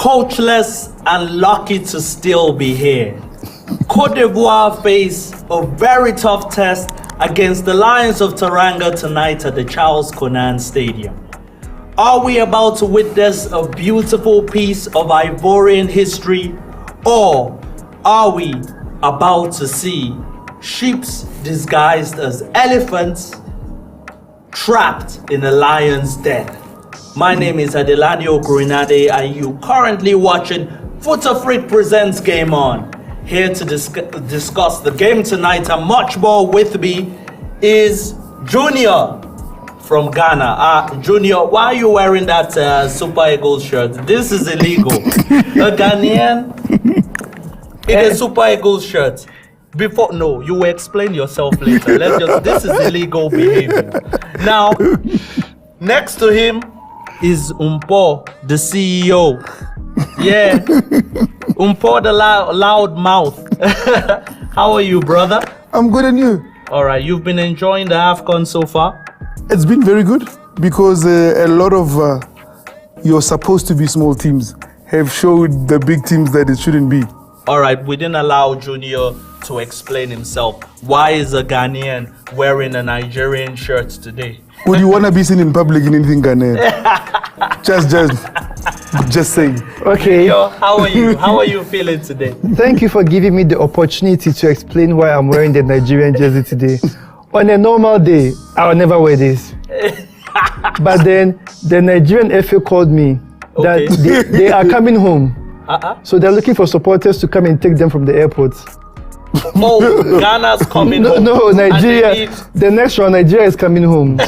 coachless and lucky to still be here. Cote d'Ivoire face a very tough test against the Lions of Teranga tonight at the Charles Konan Stadium. Are we about to witness a beautiful piece of Ivorian history, or are we about to see sheep disguised as elephants trapped in a lion's den? My name is Adelani Ogrinade, and you currently watching Fut-Afrique Presents Game On. Here to discuss the game tonight and much more with me is Junior from Ghana. Junior, why are you wearing that Super Eagles shirt? This is illegal. A Ghanaian in a Super Eagles shirt. No, you will explain yourself later. This is illegal behavior. Now, next to him is Umpo, the CEO. Yeah, Umpo the loud mouth. How are you, brother? I'm good, and you? All right, you've been enjoying the AFCON so far? It's been very good because a lot of your supposed to be small teams have showed the big teams that it shouldn't be. All right, we didn't allow Junior to explain himself. Why is a Ghanaian wearing a Nigerian shirt today? Would you want to be seen in public in anything Ghanaian? Just saying. Okay. Yo, how are you? How are you feeling today? Thank you for giving me the opportunity to explain why I'm wearing the Nigerian jersey today. On a normal day, I would never wear this. But then the Nigerian FA called me that they are coming home. So they're looking for supporters to come and take them from the airport. Oh, Ghana's coming home. No, Nigeria. The next round, Nigeria is coming home.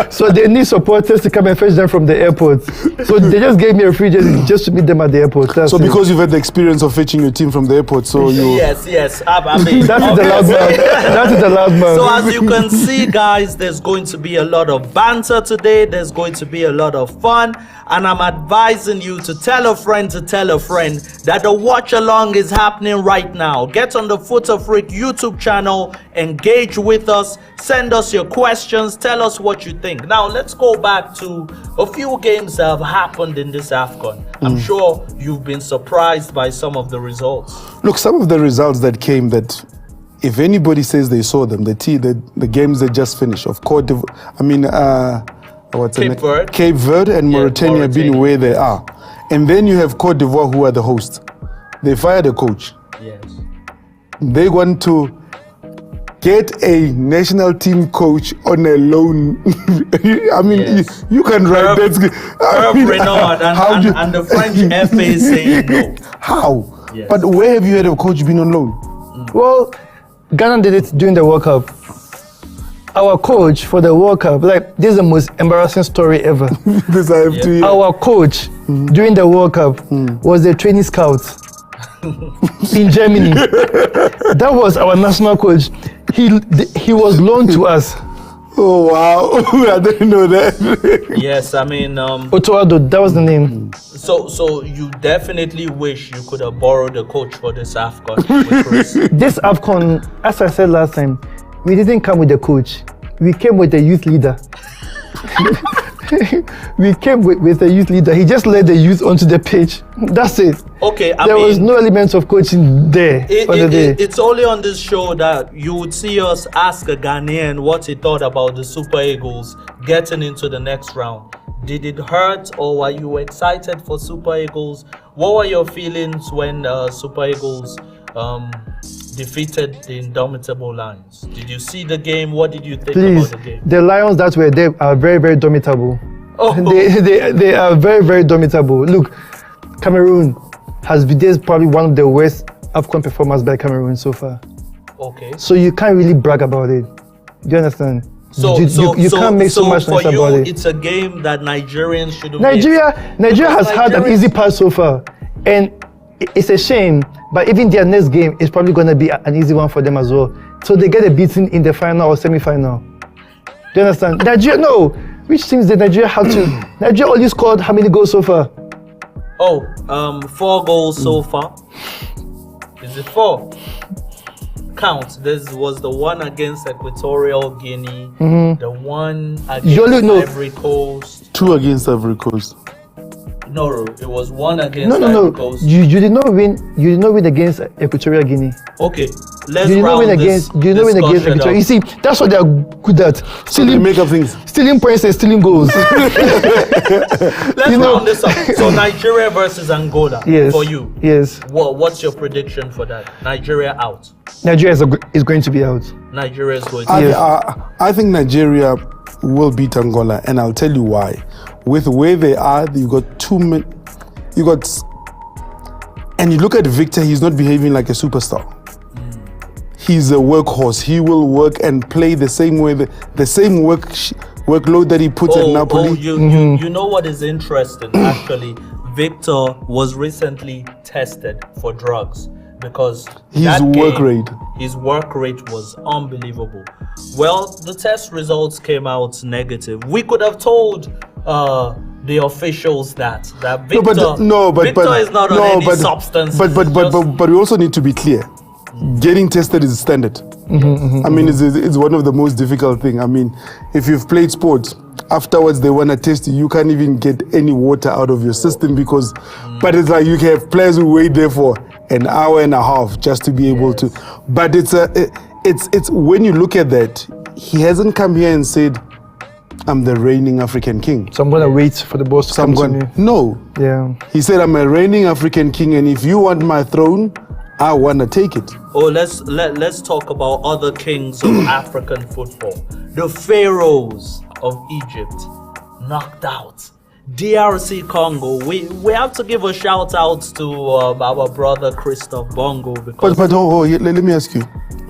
So they need supporters to come and fetch them from the airport. So they just gave me a free jersey just to meet them at the airport. So because you've had the experience of fetching your team from the airport, so you... Yes. I mean, that is the loud man. That is the loud man. So as you can see, guys, there's going to be a lot of banter today. There's going to be a lot of fun. And I'm advising you to tell a friend that the watch along is happening right now. Get on the Fut-Afrique YouTube channel, engage with us, send us your questions, tell us what you think. Now let's go back to a few games that have happened in this AFCON. I'm sure you've been surprised by some of the results. Look, some of the results that came, that if anybody says they saw them, the games that just finished of Cote d'Ivoire, Cape Verde and Mauritania being where they are. And then you have Cote d'Ivoire, who are the hosts. They fired a coach. Yes. They want to get a national team coach on a loan. I mean, yes. you can write that. And the French FA is saying no. How? Yes. But where have you had a coach been on loan? Well, Ghana did it during the World Cup. Our coach for the World Cup, this is the most embarrassing story ever. This I have to hear. Our coach during the World Cup was the training scout in Germany. That was our national coach. He was loaned to us. Oh wow! I didn't know that. Yes, I mean Otoado, that was the name. So you definitely wish you could have borrowed a coach for this AFCON with Chris. This AFCON, as I said last time, we didn't come with a coach. We came with a youth leader. We came with a youth leader. He just led the youth onto the pitch. That's it. Okay, there was no elements of coaching there. It's only on this show that you would see us ask a Ghanaian what he thought about the Super Eagles getting into the next round. Did it hurt, or were you excited for Super Eagles? What were your feelings when Super Eagles defeated the indomitable Lions? Did you see the game? What did you think about the game? The Lions that were there are very, very domitable. Oh. They are very, very domitable. Look, Cameroon has been there's probably one of the worst AFCON performers by Cameroon so far. Okay. So you can't really brag about it. Do you understand? You can't make so much noise about it. It's a game that Nigerians should have Nigeria has had an easy pass so far. And it's a shame, but even their next game is probably going to be an easy one for them as well. So they get a beating in the final or semi-final. Do you understand? Nigeria, no. Which teams did Nigeria have to? Nigeria only scored how many goals so far? 4 goals so far. Is it 4? Count. This was the one against Equatorial Guinea, the one against Ivory Coast. 2 against Ivory Coast. No, it was one against No. Ivory Coast. You did not win. You did not win against Equatorial Guinea. Okay, let's You did not round win this against. You did not win against discussion Equatorial. You up. see, that's what they are good at. They Stealing, make up things. stealing points and stealing goals. Let's round this up. So Nigeria versus Angola Yes. for you. Yes. What's your prediction for that? Nigeria out. Nigeria is going to be out. Nigeria is going to I think Nigeria will beat Angola, and I'll tell you why. With where they are, you got and you look at Victor, he's not behaving like a superstar. He's a workhorse. He will work and play the same way, the same workload that he puts at Napoli. You know what is interesting? Actually, Victor was recently tested for drugs because His work rate was unbelievable. Well, the test results came out negative. We could have told the officials that Victor Victor is not on any substance. But we also need to be clear. Getting tested is standard. I mean, it's one of the most difficult things. I mean, if you've played sports, afterwards they want to test you. You can't even get any water out of your system because. But it's like you can have players who wait there for an hour and a half just to be able to. But it's when you look at that, he hasn't come here and said, "I'm the reigning African king." So I'm gonna wait for the boss to come to me. No. Yeah. He said, "I'm a reigning African king, and if you want my throne, I want to take it." Oh, let's talk about other kings of African football. The pharaohs of Egypt knocked out DRC Congo. We have to give a shout out to our brother Christophe Bongo because Let me ask you,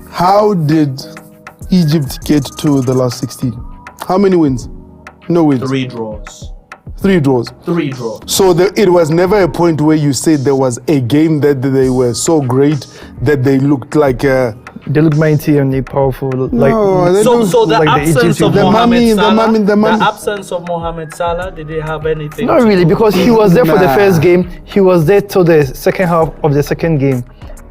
how did Egypt get to the last 16? How many wins? No wins. 3 draws. 3 draws. 3 draws. So it was never a point where you said there was a game that they were so great that they looked like they look mighty and powerful. So the like absence of The Mohamed Salah, mummy. the absence of Mohamed Salah, did they have anything? Not to really, do? because he was there for the Nah. first game. He was there till the second half of the second game,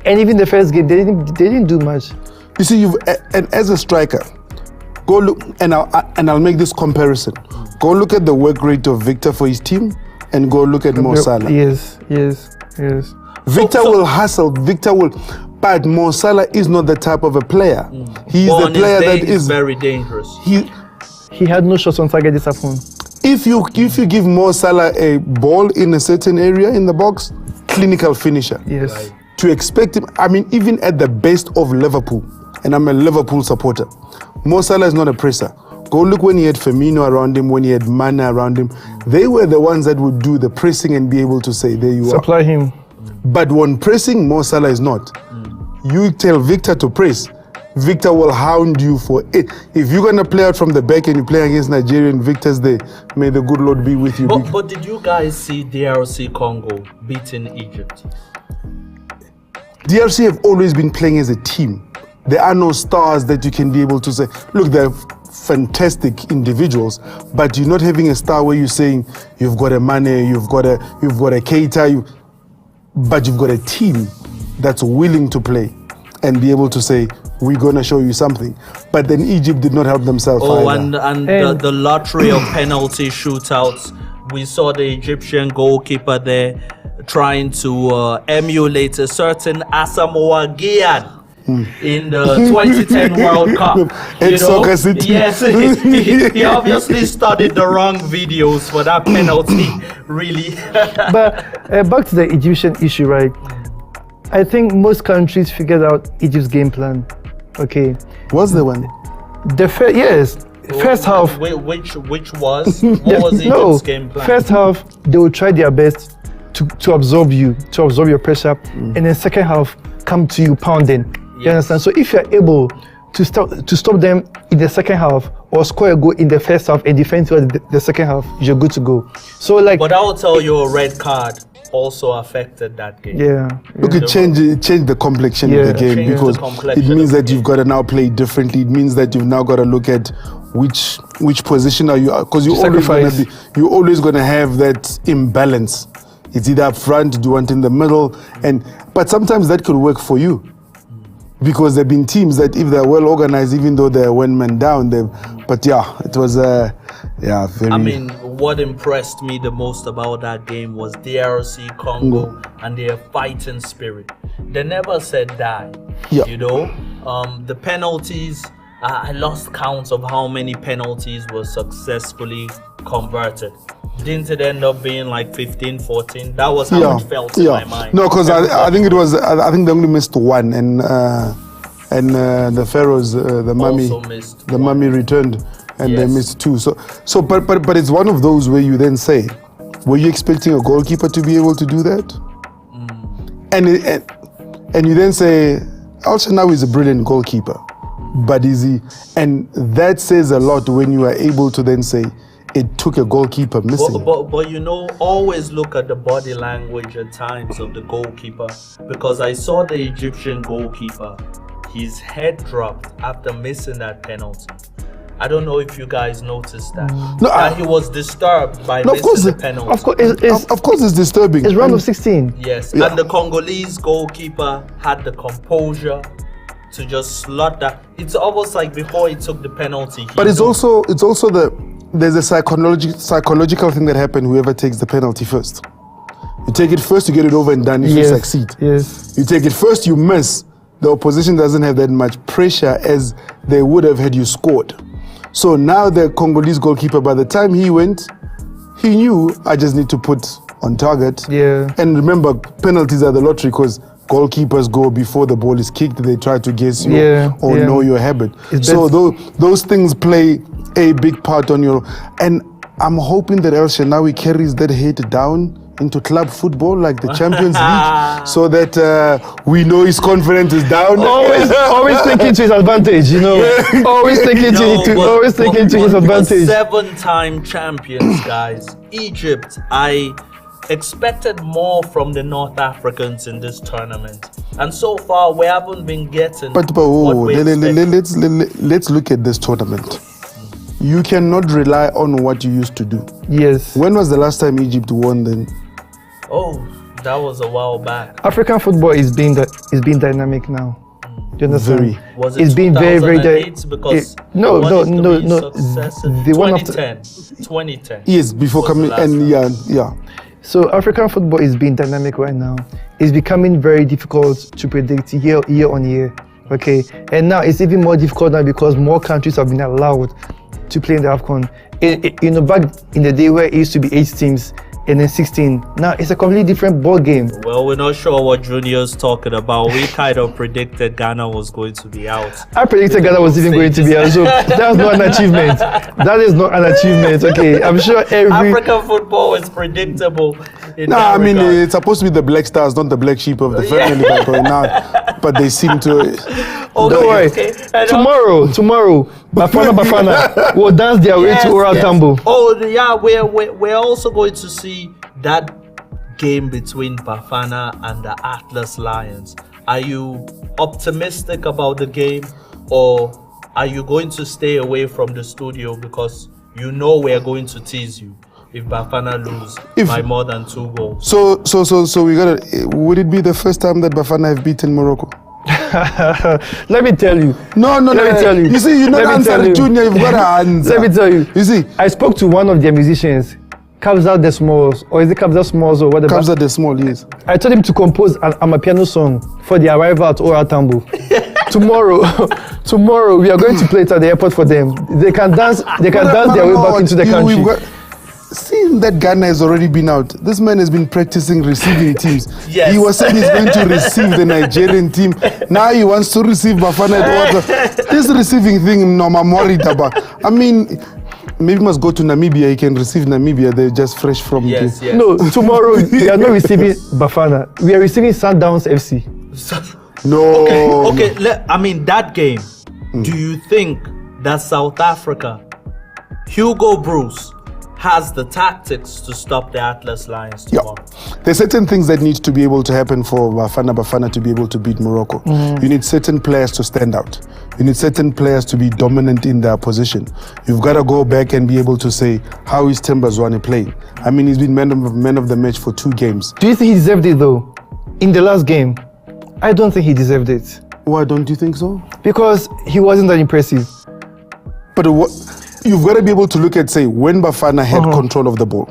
and even the first game they didn't do much. You see, and as a striker, go look, and I'll make this comparison. Go look at the work rate of Victor for his team, and go look at Mo Salah. Yes. Victor will hustle. But Mo Salah is not the type of a player. He is the player that is very dangerous. He had no shots on target this afternoon. If you give Mo Salah a ball in a certain area in the box, clinical finisher. Yes. Right. To expect him, I mean, even at the best of Liverpool, and I'm a Liverpool supporter, Mo Salah is not a presser. Go look when he had Firmino around him, when he had Mane around him. They were the ones that would do the pressing and be able to say, there you Supply him. But when pressing, Mo Salah is not. You tell Victor to press, Victor will hound you for it. If you're going to play out from the back and you play against Nigeria and Victor's there, may the good Lord be with you. But did you guys see DRC Congo beating Egypt? DRC have always been playing as a team. There are no stars that you can be able to say, look, they're fantastic individuals, but you're not having a star where you're saying you've got a Mane, you've got a Cote, but you've got a team that's willing to play and be able to say, we're going to show you something. But then Egypt did not help themselves either. And the lottery of penalty shootouts. We saw the Egyptian goalkeeper there trying to emulate a certain Asamoah Gyan in the 2010 World Cup. Soccer City. Yes, he obviously studied the wrong videos for that penalty, really. But back to the Egyptian issue, right? I think most countries figured out Egypt's game plan. Okay. Was there one? First half. Which was? What was Egypt's game plan? First half, they will try their best to absorb you, to absorb your pressure, and then second half, come to you pounding. You understand? So if you're able to stop them in the second half or score a goal in the first half and defend towards the second half, you're good to go. So But I will tell you, a red card also affected that game. Yeah. Look, it changed the complexion of the game because it means that you've got to now play differently. It means that you've now got to look at which position are you, because you're always going to have that imbalance. It's either up front, do you want in the middle, but sometimes that could work for you. Because there have been teams that if they're well organized, even though they're one man down, it Yeah, very. I mean, what impressed me the most about that game was DRC Congo and their fighting spirit. They never said die. Yeah. You know, the penalties, I lost count of how many penalties were successfully converted. Didn't it end up being like 15, 14? That was how it felt in my mind. No, because I think it was, I think they only missed one, and the Pharaohs, the mummy returned, and they missed two. But it's one of those where you then say, were you expecting a goalkeeper to be able to do that? And you then say, El Shenawi is a brilliant goalkeeper, but is he? And that says a lot when you are able to then say, it took a goalkeeper missing. But you know, always look at the body language at times of the goalkeeper, because I saw the Egyptian goalkeeper, his head dropped after missing that penalty. I don't know if you guys noticed that. That he was disturbed by missing the penalty. Of course it's disturbing. It's round of 16. Yes, and the Congolese goalkeeper had the composure to just slot that. It's almost like before he took the penalty. But it's also there's a psychological thing that happens whoever takes the penalty first. You take it first, you get it over and done if you succeed. Yes. You take it first, you miss. The opposition doesn't have that much pressure as they would have had you scored. So now the Congolese goalkeeper, by the time he went, he knew I just need to put on target. Yeah. And remember, penalties are the lottery because goalkeepers go before the ball is kicked. They try to guess you or know your habit. So those things play a big part on your. And I'm hoping that El Shenawi carries that hate down into club football, like the Champions League, so that we know his confidence is down. Always thinking to his advantage, you know. Always thinking to his advantage. 7-time champions, guys. Egypt, I expected more from the North Africans in this tournament, and so far we haven't been getting. But let's look at this tournament. You cannot rely on what you used to do. Yes. When was the last time Egypt won then? Oh, that was a while back. African football is being dynamic now. Do you understand? Was it it's been very because no. The 2010. Yes, before coming and yeah. So African football is being dynamic right now. It's becoming very difficult to predict year on year. Okay, and now it's even more difficult now because more countries have been allowed to play in the AFCON. Back in the day where it used to be 8 teams and then 16, now it's a completely different ball game. Well, we're not sure what Junior's talking about. We kind of predicted Ghana was going to be out. I predicted Ghana was even going to be out, so that's not an achievement. That is not an achievement. Okay, I'm sure African football is predictable. I mean, it's supposed to be the Black Stars, not the black sheep of the family by going out, but they seem to. Don't worry. Tomorrow, Bafana will dance their way to Oral Tambo. Oh yeah, we're also going to see that game between Bafana and the Atlas Lions. Are you optimistic about the game, or are you going to stay away from the studio because you know we're going to tease you if Bafana lose by more than 2 goals? So we gotta. Would it be the first time that Bafana have beaten Morocco? Let me tell you. No. Let me tell you. You see, you're not answering, Junior. You've got to answer. Let me tell you. You see, I spoke to one of their musicians, Kabza De Smalls, or is it Kabza Smalls or whatever? Kabza De Smalls, yes. I told him to compose an amapiano song for the arrival at Oral Tambo. Tomorrow we are going to play it at the airport for them. They can dance. They can dance their way back into the country. Seeing that Ghana has already been out, this man has been practicing receiving teams. Yes. He was saying he's going to receive the Nigerian team. Now he wants to receive Bafana at water. This receiving thing, no mamori taba. I mean, maybe he must go to Namibia. He can receive Namibia. They're just fresh from yes. No, tomorrow we are not receiving Bafana. We are receiving Sundowns FC. No. Okay. That game. Do you think that South Africa, Hugo Bruce, has the tactics to stop the Atlas Lions tomorrow? Yeah. There's certain things that need to be able to happen for Bafana to be able to beat Morocco. You need certain players to stand out. You need certain players to be dominant in their position. You've got to go back and be able to say, how is Tembazwane playing? I mean, he's been man of the match for 2 games. Do you think he deserved it though? In the last game, I don't think he deserved it. Why don't you think so? Because he wasn't that impressive. But what? you've got to be able to look at, say, when Bafana had control of the ball.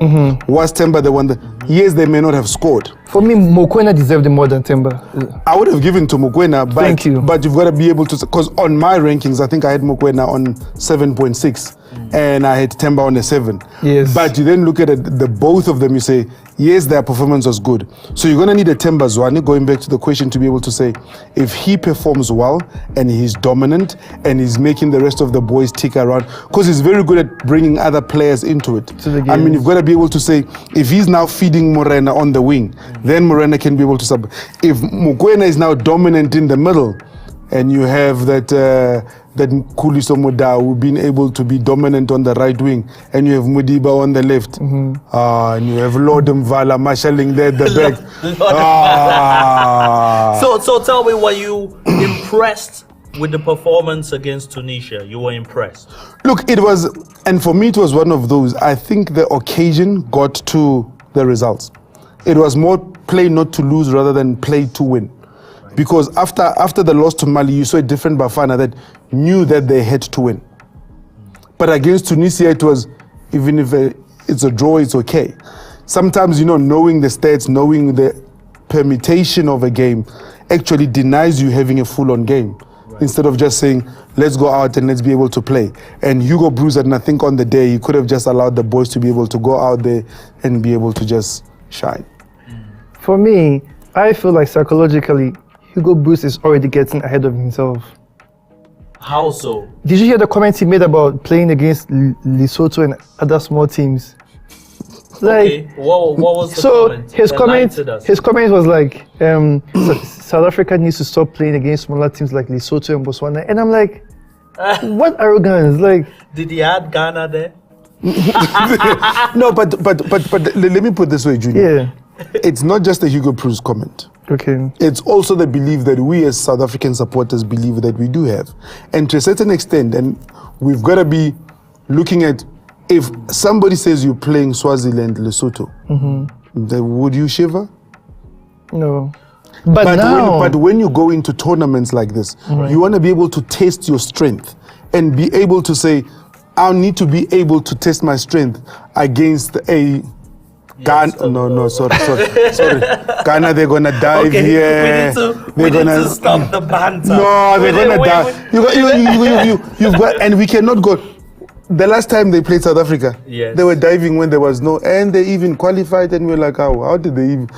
Was Temba the one that, yes, they may not have scored. For me, Mokoena deserved more than Temba. I would have given to Mokoena, but, Thank you. But you've got to be able to, because on my rankings, I think I had Mokoena on 7.6 and I had Temba on a 7. Yes. But you then look at it, the both of them, you say, yes, their performance was good. So you're going to need a Temba Zwane, going back to the question, to be able to say, if he performs well and he's dominant and he's making the rest of the boys tick around, because he's very good at bringing other players into it. I mean, you've got to be able to say, if he's now feeding Morena on the wing, then Morena can be able to sub. If Mokoena is now dominant in the middle, and you have that Khuliso Modau being able to be dominant on the right wing, and you have Mudiba on the left, and you have Lord Mvala marshalling there at the back. So tell me, were you impressed with the performance against Tunisia? You were impressed? Look, it was, and for me it was one of those. I think the occasion got to the results. It was more play not to lose rather than play to win. Because after the loss to Mali, you saw a different Bafana that knew that they had to win. But against Tunisia, it was, even if it's a draw, it's okay. Sometimes, knowing the stats, knowing the permutation of a game actually denies you having a full-on game. Right. Instead of just saying, let's go out and let's be able to play. And Hugo Broos, and I think on the day, he could have just allowed the boys to be able to go out there and be able to just shine. For me, I feel like psychologically, Hugo Broos is already getting ahead of himself. How so? Did you hear the comments he made about playing against Lesotho and other small teams? Okay. What was the comment? His comment was like, South Africa needs to stop playing against smaller teams like Lesotho and Botswana. And I'm like, what arrogance? Like, did he add Ghana there? No, but let me put it this way, Junior. Yeah. It's not just the Hugo Broos comment. Okay. It's also the belief that we as South African supporters believe that we do have. And to a certain extent, and we've got to be looking at, if somebody says you're playing Swaziland, Lesotho, then would you shiver? No. But when you go into tournaments like this, you want to be able to test your strength and be able to say, I need to be able to test my strength against a Ghana. Sorry. Ghana, they're gonna dive here. We need to stop the banter. No, they're gonna dive. You've got, and we cannot go. The last time they played South Africa, they were diving when there was no, and they even qualified, and we're like, how did they even?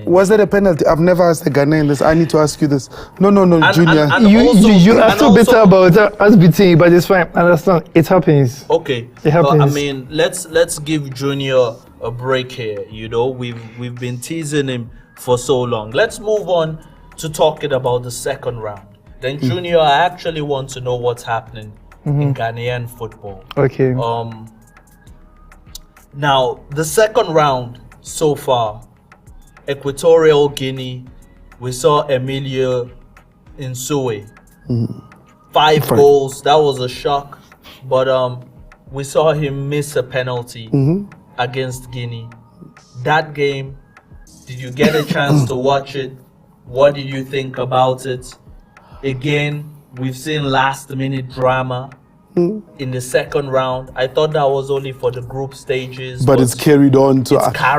Was that a penalty? I've never asked the Ghanaian this. I need to ask you this. No, Junior. You are so bitter about us beating, but it's fine. Understand? It happens. Okay. It happens. I mean, let's give Junior a break here. We've been teasing him for so long. Let's move on to talking about the second round. Then Junior, I actually want to know what's happening in Ghanaian football. Okay. Now the second round so far. Equatorial Guinea, we saw Emilio Nsue. 5 goals, that was a shock. But we saw him miss a penalty against Guinea. That game, did you get a chance to watch it? What did you think about it? Again, we've seen last-minute drama in the second round. I thought that was only for the group stages. But it's carried on to...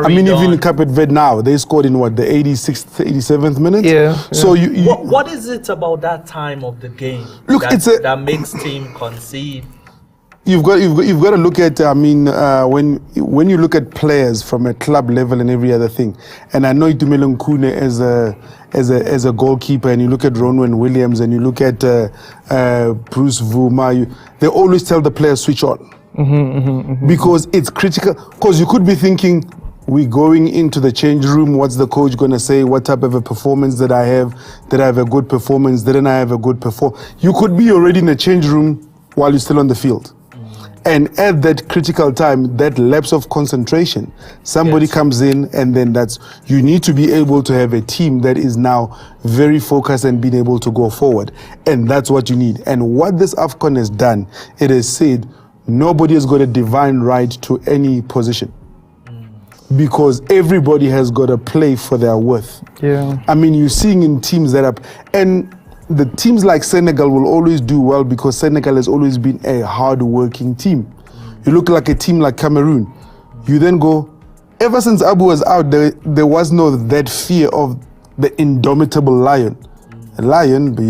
even in Cape Verde now, they scored in the 86th, 87th minute? Yeah. So what is it about that time of the game that makes team concede? You've got to look at, when you look at players from a club level and every other thing, and I know Itumeleng Khune as a goalkeeper, and you look at Ronwen Williams, and you look at Bruce Vuma, they always tell the players switch on. Because it's critical, because you could be thinking, we're going into the change room, what's the coach going to say, what type of a performance did I have a good performance, didn't I have a good performance? You could be already in the change room while you're still on the field. And at that critical time, that lapse of concentration, somebody comes in, and then you need to be able to have a team that is now very focused and being able to go forward. And that's what you need. And what this AFCON has done, it has said, nobody has got a divine right to any position. Because everybody has got to play for their worth. Yeah. I mean, you're seeing in teams that are, and the teams like Senegal will always do well because Senegal has always been a hard-working team. You look like a team like Cameroon. You then go, ever since Abu was out, there was no that fear of the indomitable lion. A lion, but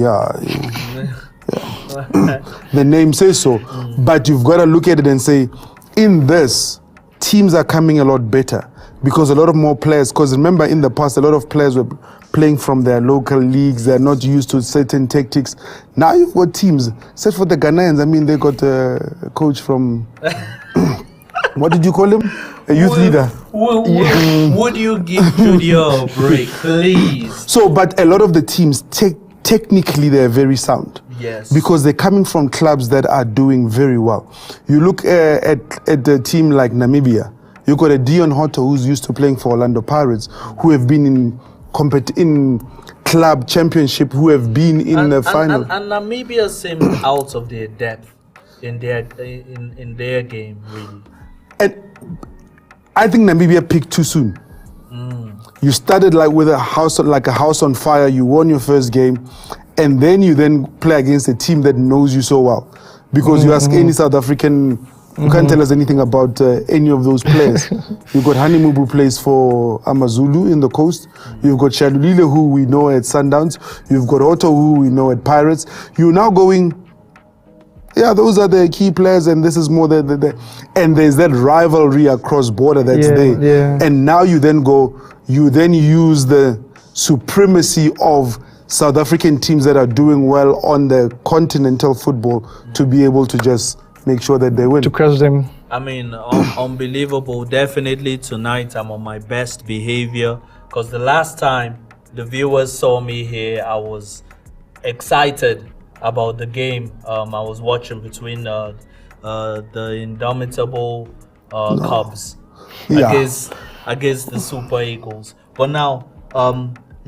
the name says so. But you've got to look at it and say, in this, teams are coming a lot better because a lot of more players, because remember in the past, a lot of players were playing from their local leagues. They're not used to certain tactics. Now you've got teams, except for the Ghanaians. I mean, they got a coach from, what did you call him? A youth leader. Would you give Junior a break, please? So, but a lot of the teams, technically, they're very sound. Yes. Because they're coming from clubs that are doing very well. You look at a team like Namibia. You've got a Dion Hotto who's used to playing for Orlando Pirates, who have been in club championship, who have been in the final. And Namibia seemed out of their depth in their game, really. And I think Namibia peaked too soon. You started with a house on fire. You won your first game, and then you play against a team that knows you so well. Because you ask any South African, you can't tell us anything about any of those players. You've got Hanimu who plays for Amazulu in the coast. You've got Shalulile who we know at Sundowns. You've got Otto who we know at Pirates. You're now going, those are the key players, and this is more and there's that rivalry across border that's there. Yeah. And now you then use the supremacy of South African teams that are doing well on the continental football to be able to just make sure that they win. To crush them. I mean, unbelievable. Definitely tonight I'm on my best behavior because the last time the viewers saw me here, I was excited about the game I was watching between the indomitable Cubs against the Super Eagles. But now,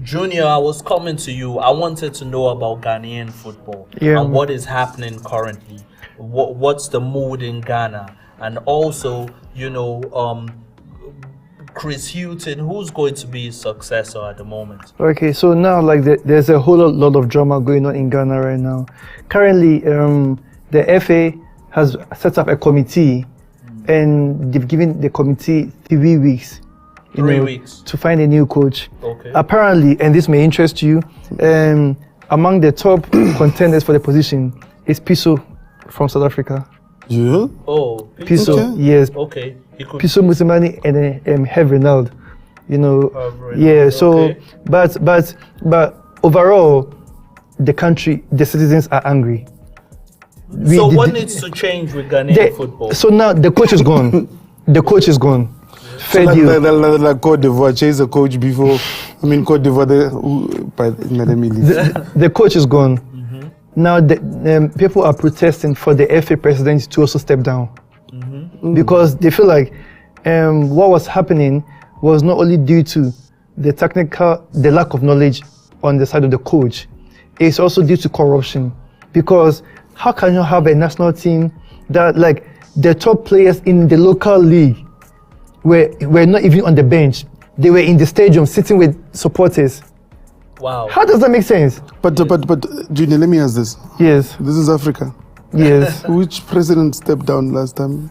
Junior, I was coming to you. I wanted to know about Ghanaian football and what is happening currently. What's the mood in Ghana? And also, Chris Hughton, who's going to be his successor at the moment? Okay, so now there's a whole lot of drama going on in Ghana right now. Currently, the FA has set up a committee, and they've given the committee 3 weeks. 3 weeks to find a new coach. Okay. Apparently, and this may interest you, among the top contenders for the position is Piso from South Africa. Yeah. Oh, Piso, okay. Yes. Okay. Piso Musimani and Have Ronald. So, okay. but overall, the country, the citizens are angry. What needs to change with Ghanaian football? So now the coach is gone. The coach is gone. So like Cote d'Ivoire chase a coach before. I mean, Cote d'Ivoire. The coach is gone. Now people are protesting for the FA president to also step down because they feel like what was happening was not only due to the lack of knowledge on the side of the coach, it's also due to corruption. Because how can you have a national team that the top players in the local league were not even on the bench? They were in the stadium sitting with supporters. Wow. How does that make sense? But Junior, let me ask this. Yes. This is Africa. Yes. Which president stepped down last time?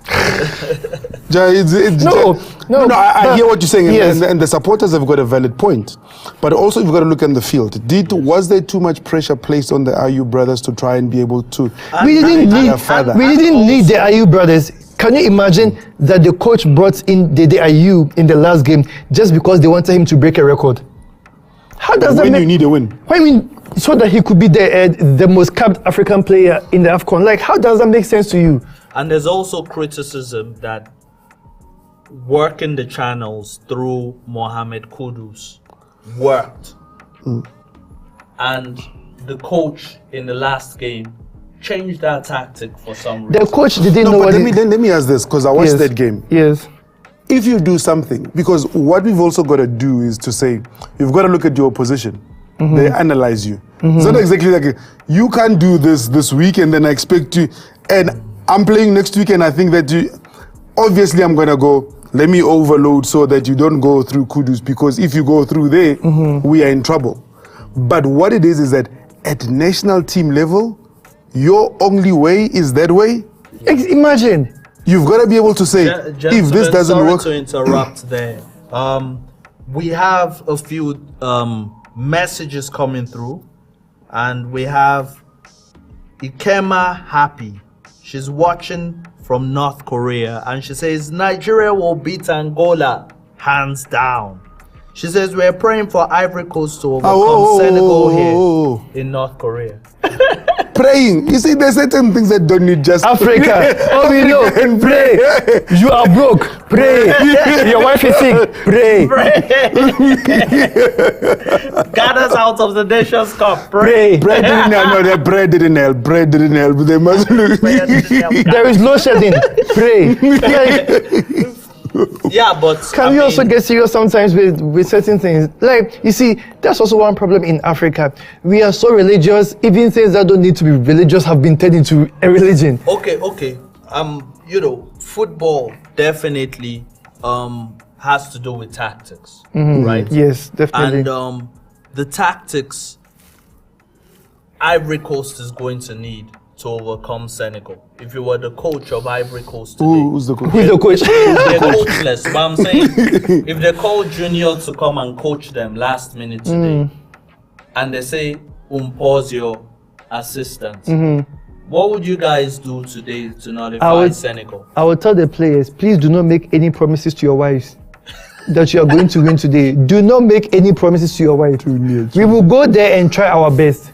No, I hear what you're saying, yes. and the supporters have got a valid point. But also, you've got to look in the field. Was there too much pressure placed on the Ayew brothers to try and be able to? We didn't need the Ayew brothers. Can you imagine that the coach brought in the Ayew in the last game just because they wanted him to break a record? How does that make? When you need a win. So that he could be the most capped African player in the AFCON. How does that make sense to you? And there's also criticism that working the channels through Mohamed Kudus worked. And the coach in the last game changed that tactic for some reason. The coach didn't know what... Let me ask this, because I watched that game. Yes. If you do something, because what we've also got to do is to say, you've got to look at your opposition. They analyze you. It's not exactly like, you can't do this week and then I expect you, and I'm playing next week and I think that obviously I'm going to go, let me overload so that you don't go through Kudus, because if you go through there, we are in trouble. But what it is that at national team level, your only way is that way? Imagine. You've got to be able to say, if this doesn't sorry work. to interrupt there. We have a few messages coming through, and we have Ikema Happy. She's watching from North Korea, and she says Nigeria will beat Angola hands down. She says we're praying for Ivory Coast to overcome Senegal here in North Korea. Praying. You see, there's certain things that don't need just Africa. Oh, we know. Pray. You are broke. Pray. Your wife is sick. Pray. Get us out of the Nations Cup. Pray. Bread didn't help. No, that bread didn't help. Bread didn't help. They must look. There is load shedding. Pray. Yeah, but Can we also get serious sometimes with certain things? Like, you see, that's also one problem in Africa. We are so religious, even things that don't need to be religious have been turned into a religion. Okay. You know, football definitely has to do with tactics, right? Yes, definitely. And the tactics Ivory Coast is going to need to overcome Senegal. If you were the coach of Ivory Coast today, Who's the coach? Who's the coach? they're coachless. But I'm saying, if they call Junior to come and coach them last minute today, and they say, pause your assistant, what would you guys do today to nullify Senegal? I will tell the players, please do not make any promises to your wives that you are going to win today. Do not make any promises to your wife. We will go there and try our best.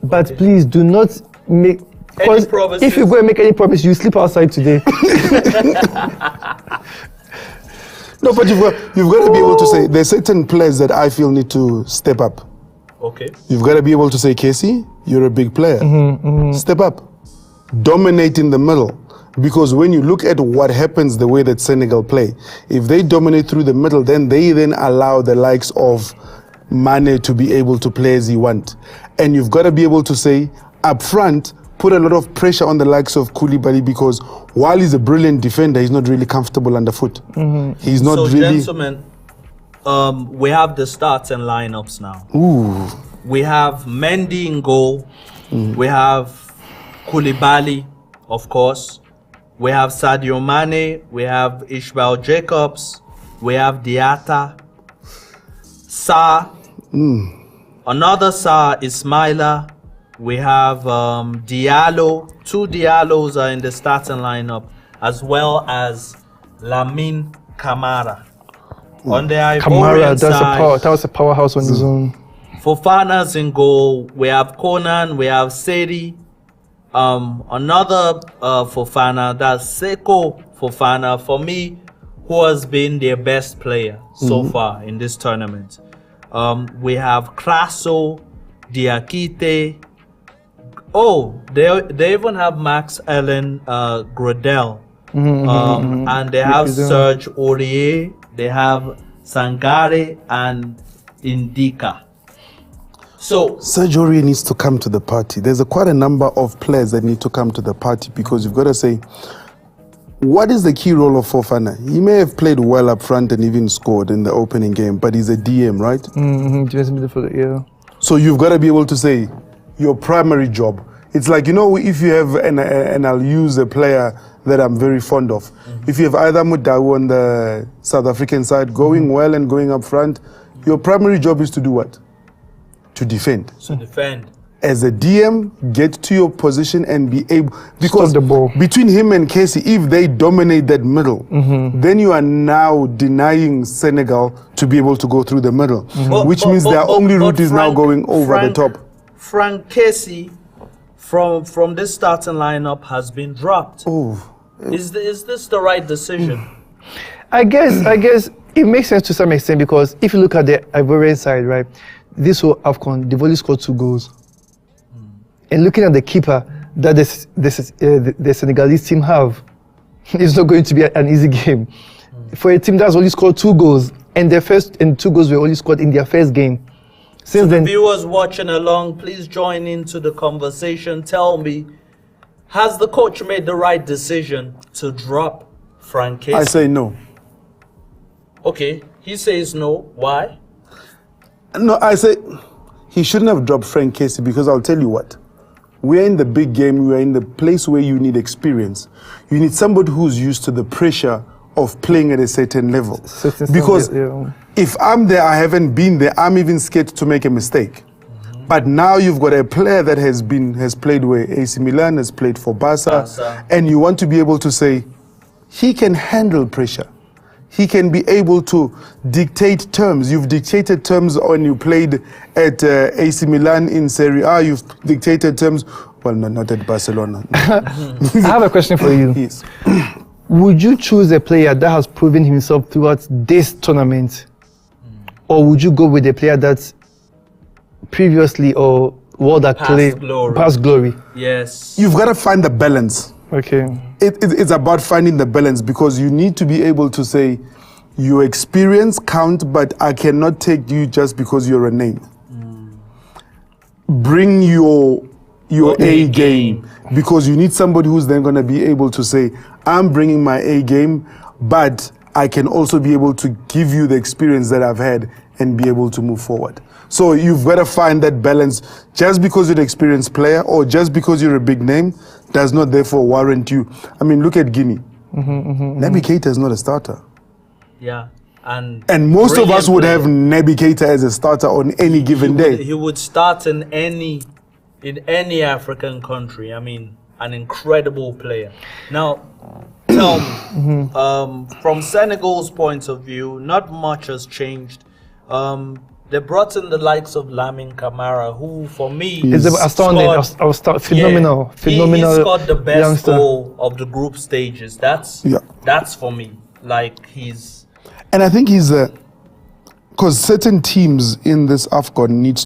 But please do not make, because if you go and make any promise, you sleep outside today. No, but you've got to be able to say, there's certain players that I feel need to step up. Okay. You've got to be able to say, Casey, you're a big player. Step up. Dominate in the middle. Because when you look at what happens the way that Senegal play, if they dominate through the middle, then they then allow the likes of Mane to be able to play as he want. And you've got to be able to say, up front, put a lot of pressure on the likes of Koulibaly, because while he's a brilliant defender, he's not really comfortable underfoot. He's not really... Gentlemen, we have the starting lineups now. Ooh. We have Mendy in goal. We have Koulibaly, of course. We have Sadio Mane. We have Ishmael Jacobs. We have Diatta. Sarr. Another Sarr, Ismaila. We have Diallo. Two Diallos are in the starting lineup, as well as Lamine Camara. On the Ivorian side, that was a powerhouse on his own. Fofana's in goal. We have Conan. We have Sedi. Another Fofana, that's Seko Fofana, for me, who has been their best player so far in this tournament. We have Kraso, Diakite. Oh, they even have Max Ellen Gradel. And they have Serge Aurier. They have Sangare and Indika. So Serge Aurier needs to come to the party. There's quite a number of players that need to come to the party, because you've got to say, what is the key role of Fofana? He may have played well up front and even scored in the opening game, but he's a DM, right? Yeah. So you've got to be able to say your primary job. It's like, you know, if you have, and I'll use a player that I'm very fond of. If you have either Mudau on the South African side going well and going up front, your primary job is to do what? To defend. To defend. As a DM, get to your position and be able, because stop the ball. Between him and Casey, if they dominate that middle, then you are now denying Senegal to be able to go through the middle, which means their only route is now going over the top. Frank Casey from this starting lineup has been dropped. Is this the right decision? I guess it makes sense to some extent, because if you look at the Ivorian side, right, this whole AFCON, they've only scored 2 goals. And looking at the keeper that the Senegalese team have, it's not going to be an easy game. For a team that's only scored 2 goals, and their first 2 goals were only scored in their first game. Since then, viewers watching along, please join into the conversation. Tell me, has the coach made the right decision to drop Frank Casey? I say no. Okay, he says no. Why? No, I say he shouldn't have dropped Frank Casey, because I'll tell you what. We're in the big game. We're in the place where you need experience. You need somebody who's used to the pressure of playing at a certain level. Because if I'm there, I haven't been there, I'm even scared to make a mistake. But now you've got a player that has played where AC Milan, has played for Barca, and you want to be able to say, he can handle pressure. He can be able to dictate terms. You've dictated terms when you played at AC Milan in Serie A. You've dictated terms, well, no, not at Barcelona. I have a question for you. Yes. Would you choose a player that has proven himself throughout this tournament? Or would you go with a player that's previously or world acclaim, past glory? Yes. You've got to find the balance. Okay. It's about finding the balance, because you need to be able to say your experience count, but I cannot take you just because you're a name. Bring your A game, because you need somebody who's then going to be able to say, I'm bringing my A game, but I can also be able to give you the experience that I've had and be able to move forward. So you've got to find that balance. Just because you're an experienced player or just because you're a big name does not therefore warrant you. I mean, look at Guinea. Naby Keita is not a starter. Yeah. And most of us would have Naby Keita as a starter on any given day. He would start in any African country. I mean, an incredible player. Now, tell me, from Senegal's point of view, not much has changed. They brought in the likes of Lamine Camara, who for me is astounding. Phenomenal. He scored the best goal of the group stages. That's for me. Like, he's... And I think he's because certain teams in this AFCON needs